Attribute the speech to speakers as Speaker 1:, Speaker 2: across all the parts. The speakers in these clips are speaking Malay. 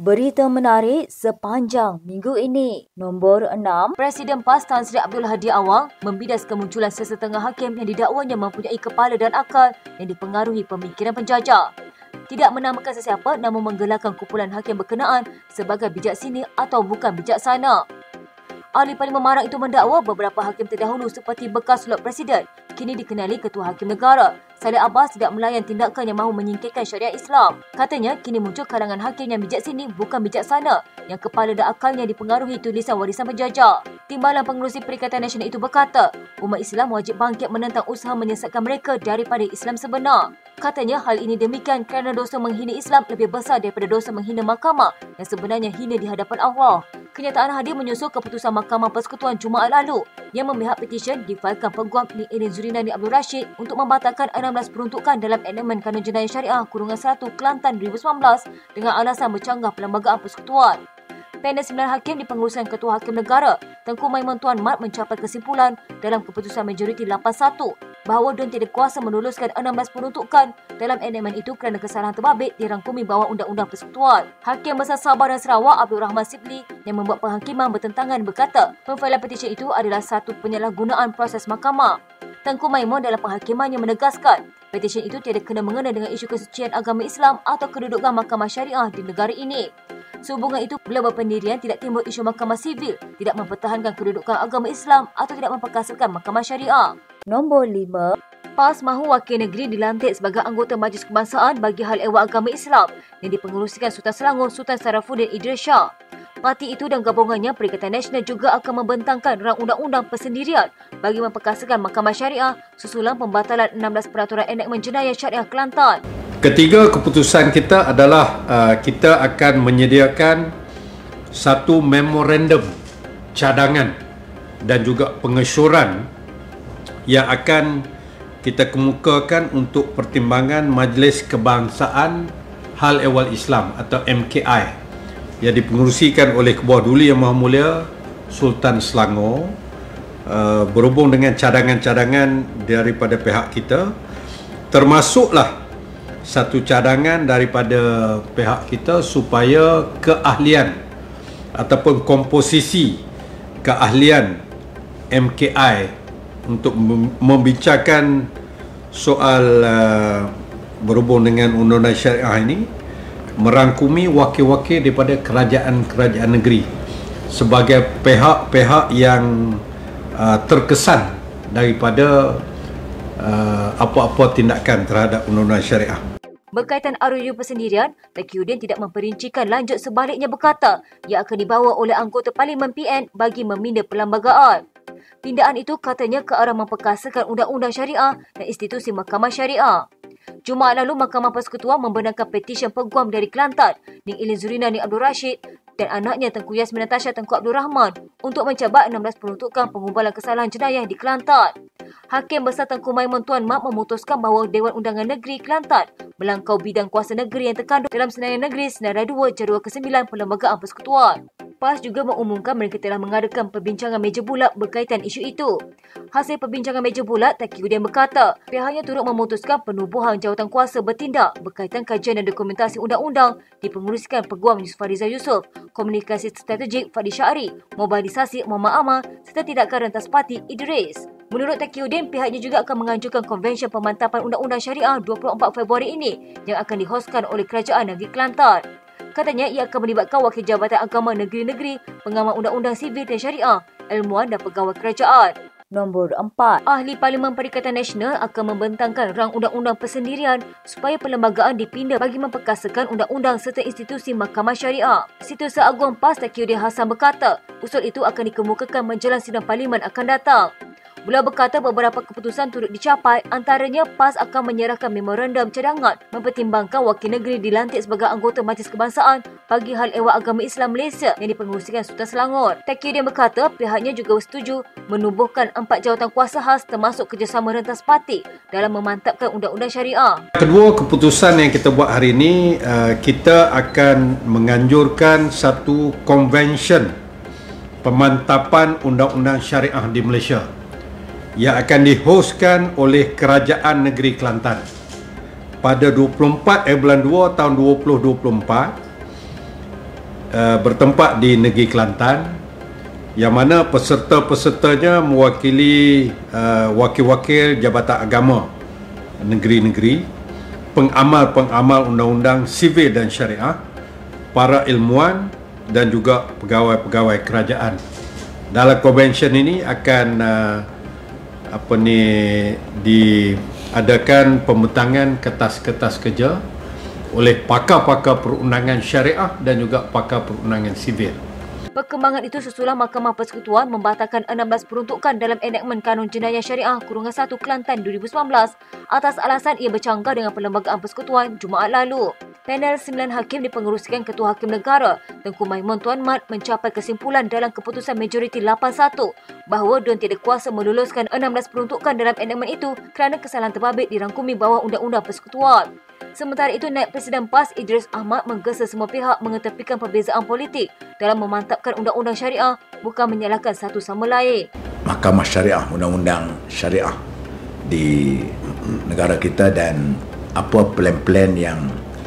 Speaker 1: Berita menarik sepanjang minggu ini. Nombor 6. Presiden PAS Tan Sri Abdul Hadi Awang membidas kemunculan sesetengah hakim yang didakwanya mempunyai kepala dan akal yang dipengaruhi pemikiran penjajah. Tidak menamakan sesiapa namun menggelarkan kumpulan hakim berkenaan sebagai bijaksini atau bukan bijaksana. Ahli Parlimen Marang itu mendakwa beberapa hakim terdahulu seperti bekas Lord Presiden, kini dikenali Ketua Hakim Negara, Saleh Abbas tidak melayan tindakan yang mahu menyingkirkan syariat Islam. Katanya, kini muncul kalangan hakim yang bijaksini bukan bijaksana, yang kepala dan akalnya dipengaruhi tulisan warisan penjajah. Timbalan Pengerusi Perikatan Nasional itu berkata, umat Islam wajib bangkit menentang usaha menyesatkan mereka daripada Islam sebenar. Katanya, hal ini demikian kerana dosa menghina Islam lebih besar daripada dosa menghina mahkamah yang sebenarnya hina di hadapan Allah. Kenyataan hadir menyusul keputusan Mahkamah Persekutuan Jumaat lalu yang memihak petisyen difailkan Peguam Nik Elin Zurinani Abdul Rashid untuk membatalkan 16 peruntukan dalam Elemen Kanun Jenayah Syariah _1 Kelantan 2019 dengan alasan bercanggah Perlembagaan Persekutuan. Panel 9 hakim di pengurusan Ketua Hakim Negara, Tengku Maimun Tuan Mat mencapai kesimpulan dalam keputusan majoriti 8-1 bahawa DUN tidak kuasa meluluskan 16 peruntukan dalam elemen itu kerana kesalahan terbabit dirangkumi bawah Undang-Undang Persekutuan. Hakim Besar Sabah dan Sarawak Abdul Rahman Sibli yang membuat penghakiman bertentangan berkata pemfailan petisi itu adalah satu penyalahgunaan proses mahkamah. Tengku Maimun dalam penghakimannya menegaskan petisi itu tiada kena-mengena dengan isu kesucian agama Islam atau kedudukan mahkamah syariah di negara ini. Sehubungan itu, beliau berpendirian tidak timbul isu mahkamah sivil, tidak mempertahankan kedudukan agama Islam atau tidak memperkasakan mahkamah syariah. Nombor 5. PAS mahu wakil negeri dilantik sebagai anggota Majlis Kebangsaan bagi hal ehwal agama Islam yang dipengerusikan Sultan Selangor Sultan Sarafuddin Idris Shah. Parti itu dan gabungannya Perikatan Nasional juga akan membentangkan rang undang-undang persendirian bagi memperkasakan mahkamah syariah susulan pembatalan 16 peraturan enakmen jenayah syariah Kelantan.
Speaker 2: Ketiga keputusan kita adalah kita akan menyediakan satu memorandum cadangan dan juga pengesyuran yang akan kita kemukakan untuk pertimbangan Majlis Kebangsaan Hal Ehwal Islam atau MKI yang dipengerusikan oleh Ketua Duli Yang Maha Mulia Sultan Selangor berhubung dengan cadangan-cadangan daripada pihak kita, termasuklah satu cadangan daripada pihak kita supaya keahlian ataupun komposisi keahlian MKI untuk membicarakan soal berhubung dengan undang-undang syariah ini merangkumi wakil-wakil daripada kerajaan-kerajaan negeri sebagai pihak-pihak yang terkesan daripada apa-apa tindakan terhadap undang-undang syariah.
Speaker 1: Berkaitan RUU persendirian, Taqiyuddin tidak memperincikan lanjut, sebaliknya berkata ia akan dibawa oleh anggota Parlimen PN bagi meminda perlembagaan. Pindaan itu katanya ke arah memperkasakan undang-undang syariah dan institusi mahkamah syariah. Jumaat lalu, Mahkamah Persekutuan membenarkan petisyen Peguam dari Kelantan, Nik Elin Zurinani Abdul Rashid dan anaknya Tengku Yasmin Natasha Tengku Abdul Rahman untuk mencabar 16 peruntukan pengumpulan kesalahan jenayah di Kelantan. Hakim Besar Tengku Maimun Tuan Mat memutuskan bahawa Dewan Undangan Negeri Kelantan melangkau bidang kuasa negeri yang terkandung dalam Senarai Negeri Senarai 2 Jadual ke-9 Perlembagaan Persekutuan. PAS juga mengumumkan mereka telah mengadakan perbincangan meja bulat berkaitan isu itu. Hasil perbincangan meja bulat, Taqiyuddin berkata pihaknya turut memutuskan penubuhan jawatan kuasa bertindak berkaitan kajian dan dokumentasi undang-undang dipengerusikan Peguam Yusuf Farizal Yusof, komunikasi strategik Fadli Syahri, mobilisasi Muhammad Amal serta tindakan rentas parti Idris. Menurut Taqiyuddin, pihaknya juga akan mengajukan Konvensyen Pemantapan Undang-Undang Syariah 24 Februari ini yang akan dihoskan oleh Kerajaan Negeri Kelantan. Katanya ia akan melibatkan wakil Jabatan Agama Negeri-Negeri, pengamal undang-undang sivil dan syariah, ilmuwan dan pegawai kerajaan. Nombor 4. Ahli Parlimen Perikatan Nasional akan membentangkan rang undang-undang persendirian supaya perlembagaan dipindah bagi memperkasakan undang-undang serta institusi mahkamah syariah. Setiausaha Agung PAS Taqiyuddin Hassan berkata, usul itu akan dikemukakan menjelang sidang Parlimen akan datang. Beliau berkata beberapa keputusan turut dicapai, antaranya PAS akan menyerahkan memorandum cadangan mempertimbangkan wakil negeri dilantik sebagai anggota Majlis Kebangsaan bagi hal ehwal agama Islam Malaysia yang dipengerusikan Sultan Selangor. Taqiyuddin berkata pihaknya juga bersetuju menubuhkan 4 jawatan kuasa khas termasuk kerjasama rentas parti dalam memantapkan undang-undang syariah.
Speaker 2: Kedua keputusan yang kita buat hari ini, kita akan menganjurkan satu konvensyen pemantapan undang-undang syariah di Malaysia yang akan dihoskan oleh Kerajaan Negeri Kelantan pada 24 bulan 2 tahun 2024 bertempat di negeri Kelantan, yang mana peserta-pesertanya mewakili wakil-wakil Jabatan Agama negeri-negeri, pengamal-pengamal undang-undang sivil dan syariah, para ilmuwan dan juga pegawai-pegawai kerajaan. Dalam konvensyen ini akan diadakan pembentangan kertas-kertas kerja oleh pakar-pakar perundangan syariah dan juga pakar perundangan sivil.
Speaker 1: Perkembangan itu sesudah Mahkamah Persekutuan membatalkan 16 peruntukan dalam enakmen Kanun Jenayah Syariah Kurungan 1 Kelantan 2019 atas alasan ia bercanggah dengan Perlembagaan Persekutuan Jumaat lalu. Panel 9 hakim dipengerusikan Ketua Hakim Negara Tengku Maimun Tuan Mat mencapai kesimpulan dalam keputusan majoriti 8-1 bahawa Dewan tiada kuasa meluluskan 16 peruntukan dalam enakmen itu kerana kesalahan terbabit dirangkumi bawah Undang-Undang Persekutuan. Sementara itu, Naib Presiden PAS Idris Ahmad menggesa semua pihak mengetepikan perbezaan politik dalam memantapkan undang-undang syariah, bukan menyalahkan satu sama lain.
Speaker 3: Mahkamah Syariah, undang-undang syariah di negara kita dan apa plan-plan yang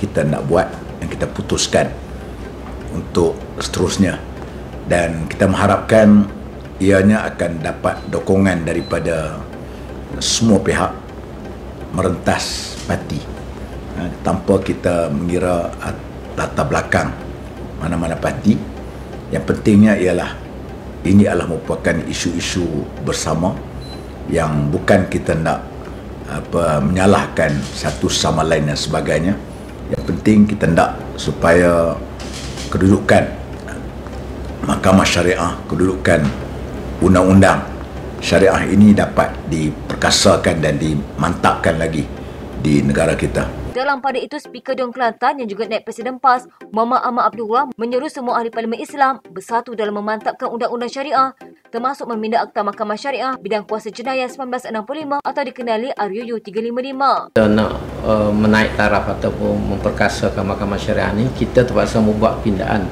Speaker 3: kita nak buat, yang kita putuskan untuk seterusnya. Dan kita mengharapkan ianya akan dapat dukungan daripada semua pihak merentas parti, tanpa kita mengira latar belakang mana-mana parti. Yang pentingnya ialah ini adalah merupakan isu-isu bersama yang bukan kita nak menyalahkan satu sama lain dan sebagainya. Yang penting kita nak supaya kedudukan Mahkamah Syariah, kedudukan undang-undang syariah ini dapat diperkasakan dan dimantapkan lagi di negara kita.
Speaker 1: Dalam pada itu, Speaker Dewan Kelantan yang juga Naib Presiden PAS, Muhammad Ahmad Abdullah, menyeru semua ahli Parlimen Islam bersatu dalam memantapkan undang-undang syariah, termasuk meminda Akta Mahkamah Syariah Bidang Kuasa Jenayah 1965 atau dikenali RUU 355.
Speaker 4: Kita nak menaik taraf ataupun memperkasakan Mahkamah Syariah ini, kita terpaksa membuat pindaan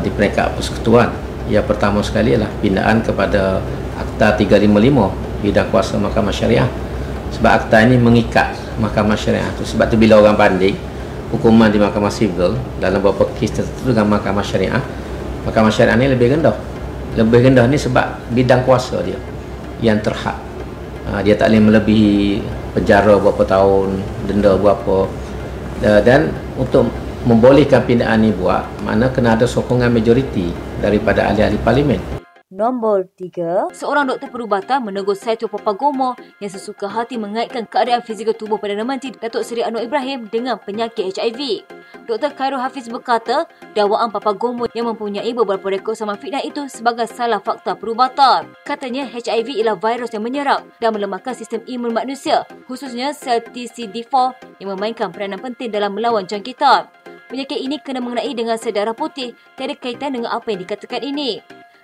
Speaker 4: di peringkat persekutuan. Yang pertama sekali adalah pindaan kepada Akta 355 Bidang Kuasa Mahkamah Syariah. Sebab akta ini mengikat Mahkamah Syariah tu. Sebab tu bila orang banding hukuman di Mahkamah Sivil dalam beberapa kes tertentu dengan Mahkamah Syariah, Mahkamah Syariah ni lebih rendah. Lebih rendah ni sebab bidang kuasa dia yang terhad. Dia tak boleh melebihi penjara berapa tahun, denda berapa. Dan untuk membolehkan pindaan ni buat, makna kena ada sokongan majoriti daripada ahli-ahli parlimen.
Speaker 1: Nombor 3, seorang doktor perubatan menegur Saiful Papagomo yang sesuka hati mengaitkan keadaan fizikal tubuh Perdana Menteri Datuk Seri Anwar Ibrahim dengan penyakit HIV. Dr. Khairul Hafiz berkata, dakwaan Papagomo yang mempunyai beberapa rekod saman fitnah itu sebagai salah fakta perubatan. Katanya HIV ialah virus yang menyerang dan melemahkan sistem imun manusia, khususnya sel TCD4 yang memainkan peranan penting dalam melawan jangkitan. Penyakit ini kena mengenai dengan sel darah putih, tiada kaitan dengan apa yang dikatakan ini.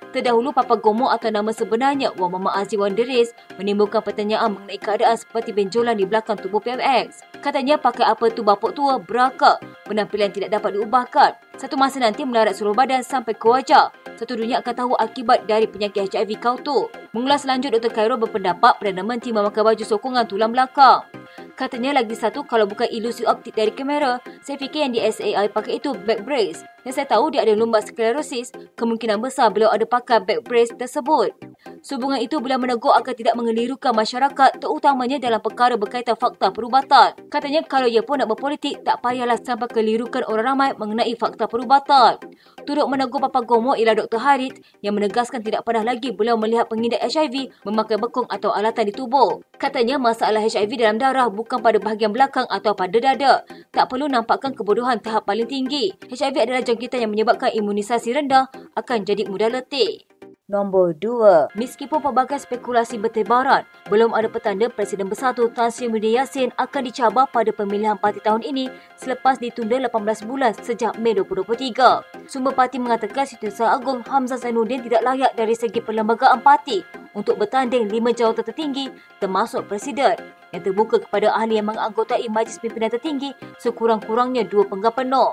Speaker 1: Terdahulu, Papagomo atau nama sebenarnya Wan Muhammad Aziz Wanderis menimbulkan pertanyaan mengenai keadaan seperti benjolan di belakang tubuh PMX. Katanya pakai apa tu bapak tua berakal, penampilan tidak dapat diubahkan. Satu masa nanti melarat seluruh badan sampai ke wajah. Satu dunia akan tahu akibat dari penyakit HIV kau tu. Mengulas lanjut, Dr. Khairul berpendapat Perdana Menteri memakai baju sokongan tulang belakang. Katanya lagi satu, kalau bukan ilusi optik dari kamera, saya fikir yang di SAI pakai itu back brace. Dan saya tahu dia ada lumbar sklerosis, kemungkinan besar beliau ada pakai back brace tersebut. Sehubungan itu, beliau menegur agar tidak mengelirukan masyarakat, terutamanya dalam perkara berkaitan fakta perubatan. Katanya kalau ia pun nak berpolitik, tak payahlah sampai kelirukan orang ramai mengenai fakta perubatan. Turut menegur Papagomo ialah Dr. Harith yang menegaskan tidak pernah lagi beliau melihat pengidap HIV memakai bekong atau alatan di tubuh. Katanya masalah HIV dalam darah bukan pada bahagian belakang atau pada dada. Tak perlu nampakkan kebodohan tahap paling tinggi. HIV adalah jangkitan yang menyebabkan imunisasi rendah, akan jadi mudah letih. Nombor 2. Meskipun pelbagai spekulasi bertebaran, belum ada petanda Presiden Bersatu Tan Sri Muhyiddin Yassin akan dicabar pada pemilihan parti tahun ini selepas ditunda 18 bulan sejak Mei 2023. Sumber parti mengatakan Setiausaha Agung Hamzah Zainuddin tidak layak dari segi perlembagaan parti untuk bertanding 5 jawatan tertinggi termasuk Presiden yang terbuka kepada ahli yang menganggotai Majlis Pimpinan Tertinggi sekurang-kurangnya 2 penggal penuh.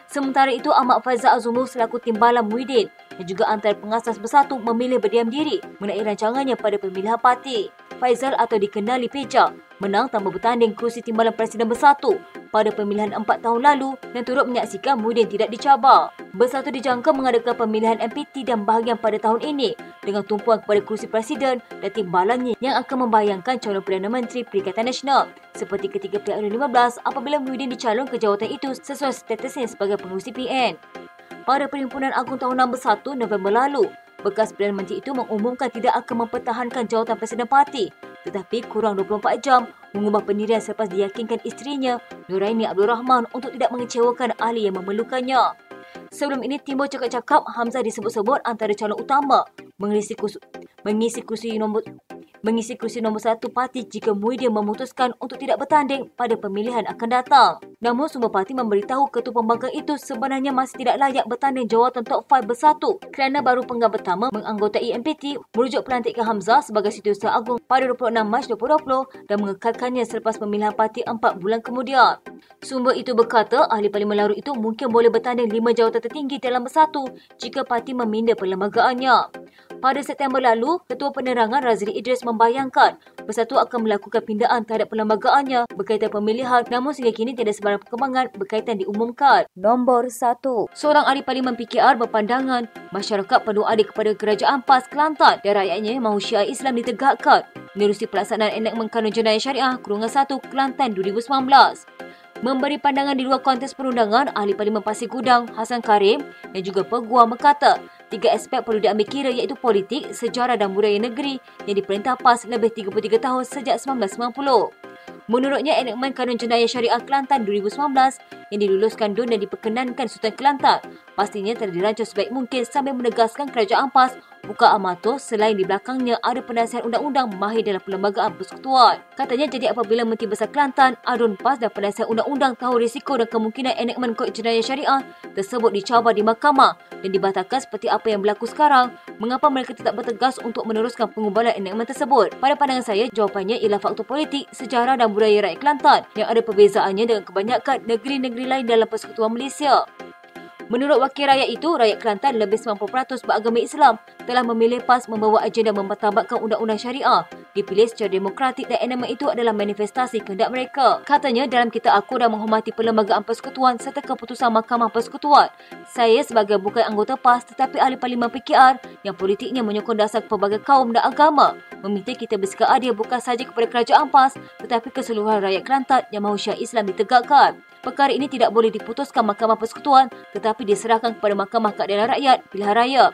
Speaker 1: Sementara itu, Ahmad Faizal Azumur selaku Timbalan Muhyiddin dan juga antara pengasas Bersatu memilih berdiam diri mengenai rancangannya pada pemilihan parti. Faizal atau dikenali Peja menang tanpa bertanding kerusi timbalan Presiden Bersatu pada pemilihan 4 tahun lalu dan turut menyaksikan Muhyiddin tidak dicabar. Bersatu dijangka mengadakan pemilihan MPT dan bahagian pada tahun ini dengan tumpuan kepada kerusi Presiden dan timbalannya yang akan membayangkan calon Perdana Menteri Perikatan Nasional seperti ketika PRU15 apabila Muhyiddin dicalon ke jawatan itu sesuai statusnya sebagai pengerusi PN. Pada Perhimpunan Agung Tahunan Bersatu November lalu, bekas Perdana Menteri itu mengumumkan tidak akan mempertahankan jawatan Presiden Parti tetapi kurang 24 jam mengubah pendirian selepas diyakinkan isterinya Nuraini Abdul Rahman untuk tidak mengecewakan ahli yang memerlukannya. Sebelum ini timbul cakap-cakap Hamzah disebut-sebut antara calon utama mengisi kursi nombor 1 parti jika Muhyiddin memutuskan untuk tidak bertanding pada pemilihan akan datang. Namun sumber parti memberitahu ketua pembangkang itu sebenarnya masih tidak layak bertanding jawatan top 5 Bersatu kerana baru penggal pertama menganggotai MPT merujuk pelantikan Hamzah sebagai Setiausaha Agung pada 26 Mac 2020 dan mengekalkannya selepas pemilihan parti 4 bulan kemudian. Sumber itu berkata ahli Parlimen Larut itu mungkin boleh bertanding 5 jawatan tertinggi dalam Bersatu jika parti meminda perlembagaannya. Pada September lalu, Ketua Penerangan Razili Idris membayangkan Bersatu akan melakukan pindaan terhadap perlembagaannya berkaitan pemilihan namun sehingga kini tiada sebarang perkembangan berkaitan diumumkan. Nombor 1. Seorang ahli Parlimen PKR berpandangan masyarakat perlu adil kepada Kerajaan PAS Kelantan dan rakyatnya mahu syiar Islam ditegakkan menerusi pelaksanaan enakmen Kanun Jenayah Syariah Kurungan 1 Kelantan 2019. Memberi pandangan di luar konteks perundangan, ahli Parlimen Pasir Gudang Hassan Karim dan juga peguam berkata 3 aspek perlu diambil kira iaitu politik, sejarah dan budaya negeri yang diperintah PAS lebih 33 tahun sejak 1990. Menurutnya, enakmen Kanun Jenayah Syariah Kelantan 2019 yang diluluskan DUN dan diperkenankan Sultan Kelantan pastinya telah dirancang sebaik mungkin sambil menegaskan kerajaan PAS bukan amatur selain di belakangnya ada penasihat undang-undang mahir dalam perlembagaan persekutuan. Katanya jadi apabila Menteri Besar Kelantan, ADUN PAS dan penasihat undang-undang tahu risiko dan kemungkinan enakmen Kod Jenayah Syariah tersebut dicabar di mahkamah dan dibatalkan seperti apa yang berlaku sekarang, mengapa mereka tetap bertegas untuk meneruskan pengubalan enakmen tersebut? Pada pandangan saya, jawapannya ialah faktor politik, sejarah dan budaya rakyat Kelantan yang ada perbezaannya dengan kebanyakan negeri-negeri lain dalam Persekutuan Malaysia. Menurut wakil rakyat itu, rakyat Kelantan lebih 90% beragama Islam telah memilih PAS membawa agenda mempertabatkan undang-undang syariah. Dipilih secara demokratik dan enakmen itu adalah manifestasi kehendak mereka. Katanya, dalam kita aku dan menghormati perlembagaan persekutuan serta keputusan Mahkamah Persekutuan. Saya sebagai bukan anggota PAS tetapi ahli Parlimen PKR yang politiknya menyokong dasar pelbagai kaum dan agama meminta kita bersikap adil bukan sahaja kepada kerajaan PAS tetapi keseluruhan rakyat Kelantan yang mahu syiar Islam ditegakkan. Perkara ini tidak boleh diputuskan Mahkamah Persekutuan tetapi diserahkan kepada Mahkamah Keadilan Rakyat Pilihan Raya.